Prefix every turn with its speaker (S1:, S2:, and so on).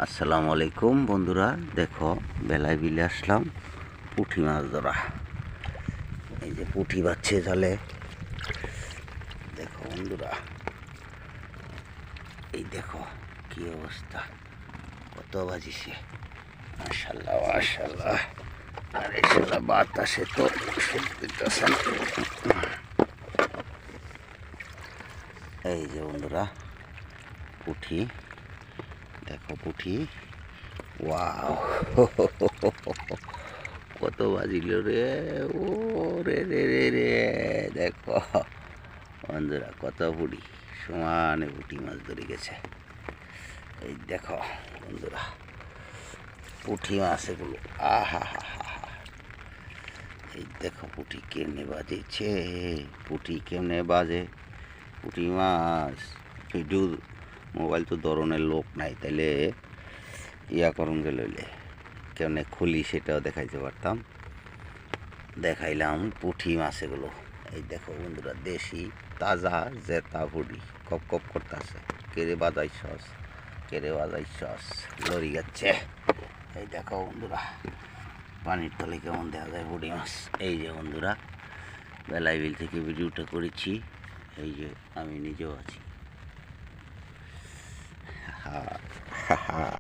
S1: আসসালামু আলাইকুম বন্ধুরা, দেখো বেলায় বিলে আসলাম পুঁটি মাছ ধরা। এই যে পুঁটি বাচ্ছে জালে, দেখো বন্ধুরা, এই দেখো কি অবস্থা, কত বাজিছে, মাশাল্লাহ মাশাল্লাহ। আর এই শালা বাতাসে তো দিতেছে না। এই যে বন্ধুরা পুঁটি, দেখো পুঁটি, ওয়াও কত বাজিল রে, ও রে রে রে রে, দেখো বন্ধুরা কত পুঁটি, সমানে পুঁটি মাছ ধরে গেছে। এই দেখো বন্ধুরা পুঁটি মাছ এগুলো, আহা হা হা হা। এই দেখো পুঁটি কেমনে বাজেছে, পুঁটি কেমনে বাজে, পুঁটি মাছ। ভিডিও মোবাইল তো ধরনের লোক নাই, তাইলে ইয়া করুন গেলে কেমনে খুলি সেটাও দেখাইতে পারতাম। দেখাইলাম পুঁটি মাছ এগুলো। এই দেখো বন্ধুরা দেশি তাজা জেতা পুঁটি, কপ কপ করতেছে। কেড়ে বাজাই সস, কেড়ে বাজাই সস, লড়ি যাচ্ছে। এই দেখো বন্ধুরা পানির তলে কেমন দেখা যায় পুঁটি মাছ। এই যে বন্ধুরা বেলাই বিল থেকে ভিডিওটা করেছি, এই যে আমি নিজেও আছি। হা হা হা।